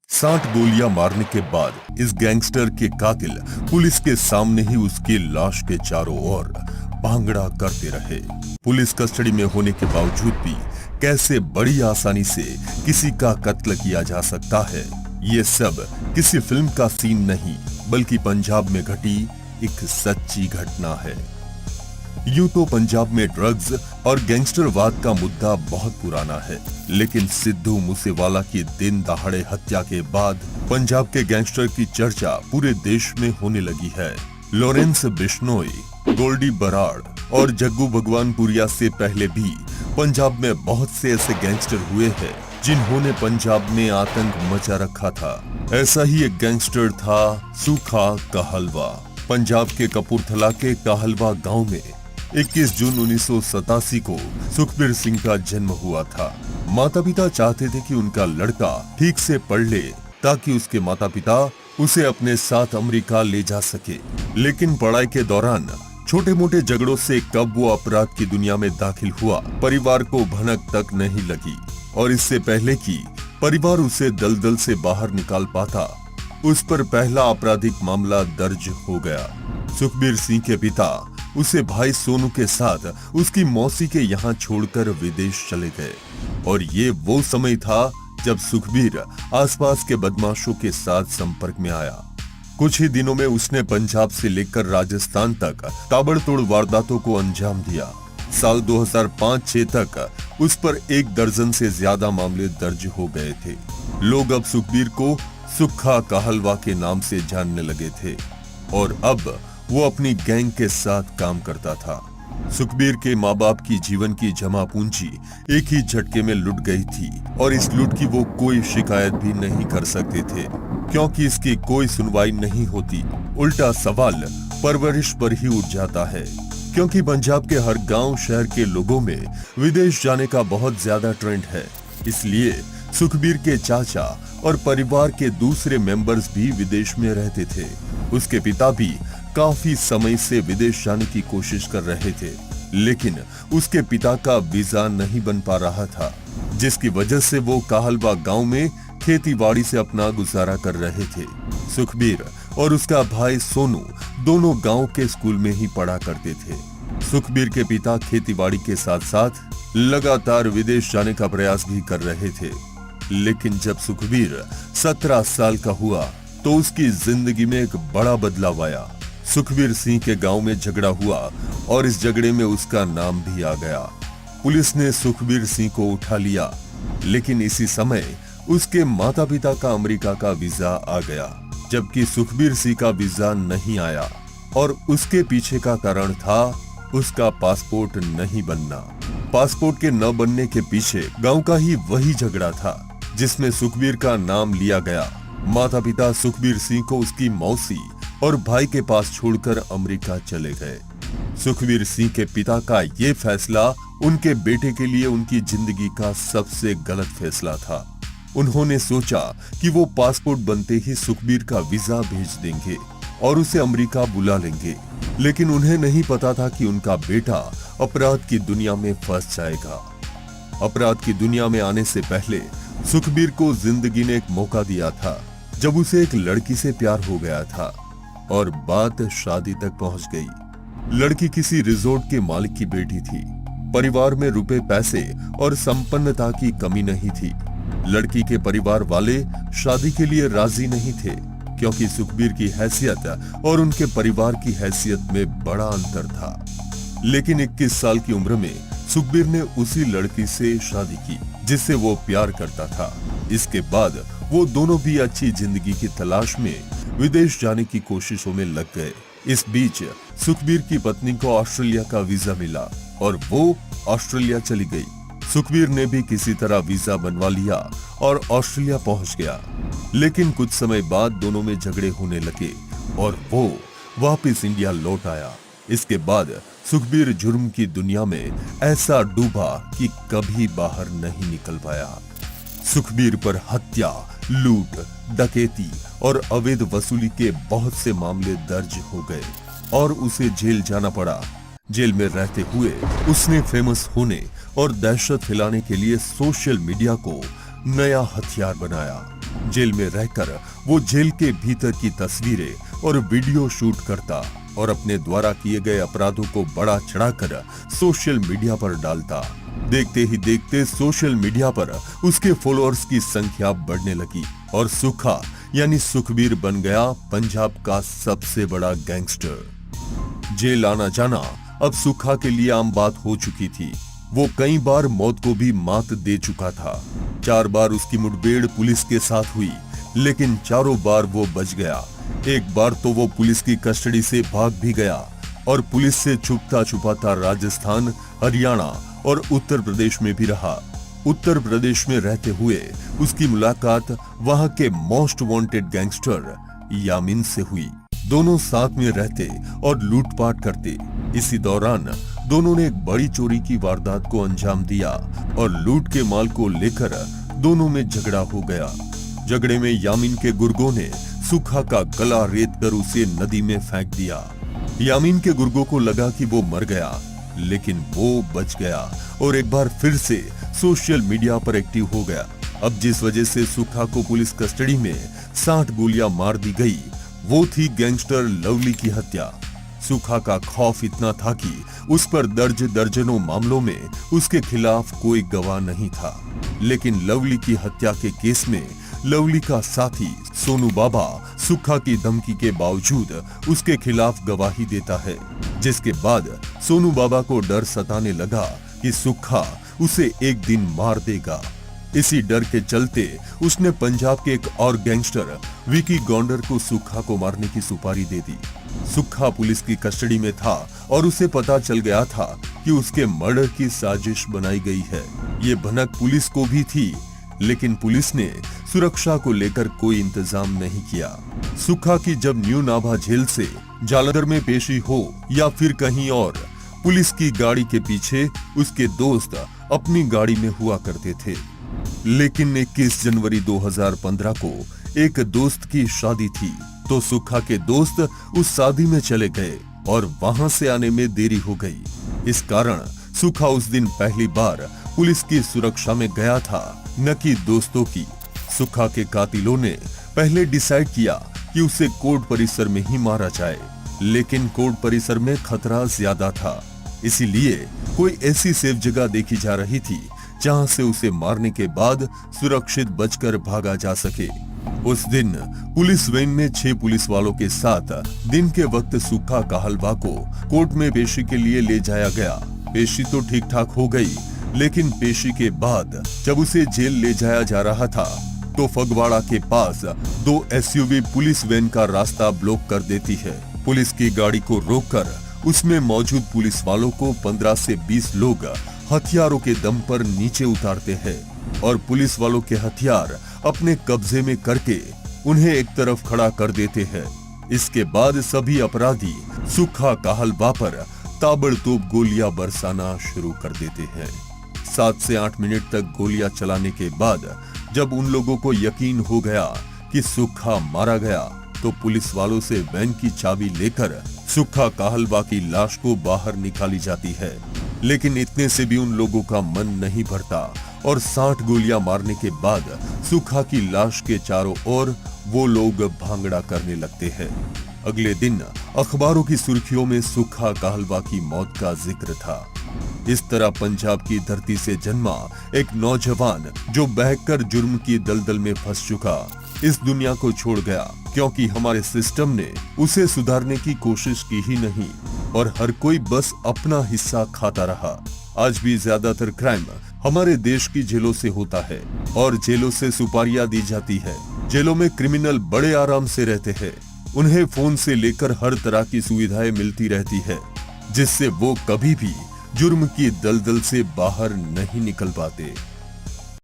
60 गोलियां मारने के बाद इस गैंगस्टर के कातिल पुलिस के सामने ही उसकी लाश के चारों ओर भांगड़ा करते रहे। पुलिस कस्टडी में होने के बावजूद भी कैसे बड़ी आसानी से किसी का कत्ल किया जा सकता है, ये सब किसी फिल्म का सीन नहीं बल्कि पंजाब में घटी एक सच्ची घटना है। यूं तो पंजाब में ड्रग्स और गैंगस्टरवाद का मुद्दा बहुत पुराना है, लेकिन सिद्धू मूसेवाला की दिन दहाड़े हत्या के बाद पंजाब के गैंगस्टर की चर्चा पूरे देश में होने लगी है। लॉरेंस बिश्नोई, गोल्डी बराड़ और जग्गू भगवानपुरिया से पहले भी पंजाब में बहुत से ऐसे गैंगस्टर हुए हैं जिन्होंने पंजाब में आतंक मचा रखा था। ऐसा ही एक गैंगस्टर था सूखा कहलवा। पंजाब के कपूरथला के कहलवा गांव में 21 जून 1987 को सुखबीर सिंह का जन्म हुआ था। माता पिता चाहते थे कि उनका लड़का ठीक से पढ़ ले ताकि उसके माता पिता उसे अपने साथ अमेरिका ले जा सके, लेकिन पढ़ाई के दौरान छोटे मोटे झगड़ों से कब वो अपराध की दुनिया में दाखिल हुआ, परिवार को भनक तक नहीं लगी और इससे पहले कि परिवार उसे दलदल से बाहर निकाल पाता, उस पर पहला आपराधिक मामला दर्ज हो गया। सुखबीर सिंह के पिता उसे भाई सोनू के साथ उसकी मौसी के यहाँ छोड़कर विदेश चले गए और ये वो समय था जब सुखबीर आसपास के बदमाशों के साथ संपर्क में आया। कुछ ही दिनों में उसने पंजाब से लेकर राजस्थान तक ताबड़तोड़ वारदातों को अंजाम दिया। साल 2005-6 तक उस पर 1 दर्जन से ज्यादा मामले दर्ज हो गए थे। लोग अब सुखबीर को सुखा कहलवा के नाम से जानने लगे थे और अब वो अपनी गैंग के साथ काम करता था। सुखबीर के माँ बाप की जीवन की जमा पूंजी एक ही झटके में लुट गई थी और इस लूट की वो कोई शिकायत भी नहीं कर सकते थे क्योंकि इसकी कोई सुनवाई नहीं होती। उल्टा सवाल परवरिश पर ही उठ जाता है क्योंकि पंजाब के हर गांव शहर के लोगों में विदेश जाने का बहुत ज्यादा ट्रेंड है। इसलिए सुखबीर के चाचा और परिवार के दूसरे मेंबर्स भी विदेश में रहते थे। उसके पिता भी काफी समय से विदेश जाने की कोशिश कर रहे थे, लेकिन उसके पिता का वीजा नहीं बन पा रहा था, जिसकी वजह से वो कहलवा गांव में खेतीबाड़ी से अपना गुजारा कर रहे थे। सुखबीर और उसका भाई सोनू दोनों गांव के स्कूल में ही पढ़ा करते थे। सुखबीर के पिता खेतीबाड़ी के साथ साथ लगातार विदेश जाने का प्रयास भी कर रहे थे, लेकिन जब सुखबीर 17 साल का हुआ तो उसकी जिंदगी में एक बड़ा बदलाव आया। सुखबीर सिंह के गांव में झगड़ा हुआ और इस झगड़े में उसका नाम भी आ गया। पुलिस ने सुखबीर सिंह को उठा लिया, लेकिन इसी समय उसके माता पिता का अमेरिका का वीजा आ गया, जबकि सुखबीर सिंह का वीजा नहीं आया और उसके पीछे का कारण था उसका पासपोर्ट नहीं बनना। पासपोर्ट के न बनने के पीछे गांव का ही वही झगड़ा था जिसमें सुखबीर का नाम लिया गया। माता पिता सुखबीर सिंह को उसकी मौसी और भाई के पास छोड़कर अमेरिका चले गए। सुखबीर सिंह के पिता का ये फैसला उनके बेटे के लिए उनकी जिंदगी का सबसे गलत फैसला था। उन्होंने सोचा कि वो पासपोर्ट बनते ही सुखबीर का वीजा भेज देंगे और उसे अमेरिका बुला लेंगे, लेकिन उन्हें नहीं पता था कि उनका बेटा अपराध की दुनिया में फंस जाएगा। अपराध की दुनिया में आने से पहले सुखबीर को जिंदगी ने एक मौका दिया था जब उसे एक लड़की से प्यार हो गया था और बात शादी तक पहुंच गई। लड़की किसी रिजॉर्ट के मालिक की बेटी थी। परिवार में रुपए पैसे और संपन्नता की कमी नहीं थी। लड़की के परिवार वाले शादी के लिए राजी नहीं थे क्योंकि सुखबीर की हैसियत और उनके परिवार की हैसियत में बड़ा अंतर था। लेकिन 21 साल की उम्र में सुखबीर ने उसी लड़की से शादी की जिससे वो प्यार करता था। इसके बाद वो दोनों भी अच्छी जिंदगी की तलाश में विदेश जाने की कोशिशों में लग गए। इस बीच सुखबीर की पत्नी को ऑस्ट्रेलिया का वीजा मिला और वो ऑस्ट्रेलिया चली गई। सुखबीर ने भी किसी तरह वीजा बनवा लिया और ऑस्ट्रेलिया पहुंच गया, लेकिन कुछ समय बाद दोनों में झगड़े होने लगे और वो वापस इंडिया लौट आया। इसके बाद सुखबीर जुर्म की दुनिया में ऐसा डूबा कि कभी बाहर नहीं निकल पाया। सुखबीर पर हत्या, लूट, डकैती और अवैध वसूली के बहुत से मामले दर्ज हो गए और उसे जेल जाना पड़ा। जेल में रहते हुए उसने फेमस होने और दहशत फैलाने के लिए सोशल मीडिया को नया हथियार बनाया। जेल में रहकर वो जेल के भीतर की तस्वीरें और वीडियो शूट करता और अपने द्वारा किए गए अपराधों को बड़ा चढ़ाकर सोशल मीडिया पर डालता। देखते ही देखते सोशल मीडिया पर उसके फॉलोअर्स की संख्या बढ़ने लगी और सुखा यानी सुखबीर बन गया पंजाब का सबसे बड़ा गैंगस्टर। जेल आना जाना अब सुखा के लिए आम बात हो चुकी थी। वो कई बार मौत को भी मात दे चुका था। 4 बार उसकी मुठभेड़ पुलिस के साथ हुई, लेकिन चारों बार वो बच गया। एक बार तो वो पुलिस की कस्टडी से भाग भी गया और पुलिस से छुपता छुपाता राजस्थान, हरियाणा और उत्तर प्रदेश में भी रहा। उत्तर प्रदेश में रहते हुए उसकी मुलाकात वहां के मोस्ट वांटेड गैंगस्टर यामीन से हुई। दोनों साथ में रहते और लूटपाट करते। इसी दौरान दोनों ने एक बड़ी चोरी की वारदात को अंजाम दिया और लूट के माल को लेकर दोनों में झगड़ा हो गया। झगड़े में यामीन के गुर्गों ने सुखा का गला रेत कर उसे नदी में फेंक दिया। यामीन के गुर्गों को लगा कि वो मर गया, लेकिन वो बच गया और एक बार फिर से सोशल मीडिया पर एक्टिव हो गया। अब जिस वजह से सुखा को पुलिस कस्टडी में 60 गोलियां मार दी गई, वो थी गैंगस्टर लवली की हत्या। सुखा का खौफ इतना था कि उस पर दर्ज दर्जनों मामलों में उसके खिलाफ कोई गवाह नहीं था, लेकिन लवली की हत्या के केस में लवली का साथी सोनू बाबा सुखा की धमकी के बावजूद उसके खिलाफ गवाही देता है, जिसके बाद सोनू बाबा को डर सताने लगा कि सुखा उसे एक दिन मार देगा। इसी डर के चलते उसने पंजाब के एक और गैंगस्टर विकी गौंडर को सुखा को मारने की सुपारी दे दी। सुखा पुलिस की कस्टडी में था और उसे पता चल गया था कि उसके मर्डर की साजिश बनाई गई है। ये भनक पुलिस को भी थी, लेकिन पुलिस ने सुरक्षा को लेकर कोई इंतजाम नहीं किया। सुखा की जब न्यू नाभा जेल से जालंधर में पेशी हो या फिर कहीं और, पुलिस की गाड़ी के पीछे उसके दोस्त अपनी गाड़ी में हुआ करते थे। लेकिन 21 जनवरी 2015 को एक दोस्त की शादी थी, तो सुखा के दोस्त उस शादी में चले गए और वहां से आने में देरी हो गई। इस कारण सुखा उस दिन पहली बार पुलिस की सुरक्षा में गया था, न कि दोस्तों की। सुखा के कातिलों ने पहले डिसाइड किया कि उसे कोर्ट परिसर में ही मारा जाए, लेकिन कोर्ट परिसर में खतरा ज्यादा था, इसीलिए कोई ऐसी सेफ जगह देखी जा रही थी जहां से उसे मारने के बाद सुरक्षित बचकर भागा जा सके। उस दिन पुलिस वैन में 6 पुलिस वालों के साथ दिन के वक्त सुखा कहलवा को कोर्ट में पेशी के लिए ले जाया गया। पेशी तो ठीक ठाक हो गई, लेकिन पेशी के बाद जब उसे जेल ले जाया जा रहा था, तो फगवाड़ा के पास 2 एसयूवी पुलिस वैन का रास्ता ब्लॉक कर देती है। पुलिस की गाड़ी को रोककर उसमें मौजूद पुलिस वालों को 15 से 20 लोग हथियारों के दम पर नीचे उतारते हैं और पुलिस वालों के हथियार अपने कब्जे में करके उन्हें एक तरफ खड़ा कर देते हैं। इसके बाद सभी अपराधी सुखा कहलवा पर ताबड़तोड़ गोलियां बरसाना शुरू कर देते हैं। 7 से 8 मिनट तक गोलियां चलाने के बाद जब उन लोगों को यकीन हो गया कि सुखा मारा गया, तो पुलिस वालों से वैन की चाबी लेकर सुखा कहलवा की लाश को बाहर निकाली जाती है। लेकिन इतने से भी उन लोगों का मन नहीं भरता और 60 गोलियां मारने के बाद सुखा की लाश के चारों ओर वो लोग भांगड़ा करने लगते हैं। अगले दिन अखबारों की सुर्खियों में सुखा कहलवा की मौत का जिक्र था। इस तरह पंजाब की धरती से जन्मा एक नौजवान जो बहकर जुर्म की दलदल में फंस चुका, इस दुनिया को छोड़ गया, क्योंकि हमारे सिस्टम ने उसे सुधारने की कोशिश की ही नहीं और हर कोई बस अपना हिस्सा खाता रहा। आज भी ज्यादातर क्राइम हमारे देश की जेलों से होता है और जेलों से सुपारियां दी जाती है। जेलों में क्रिमिनल बड़े आराम से रहते हैं, उन्हें फोन से लेकर हर तरह की सुविधाएं मिलती रहती है, जिससे वो कभी भी जुर्म की दलदल से बाहर नहीं निकल पाते।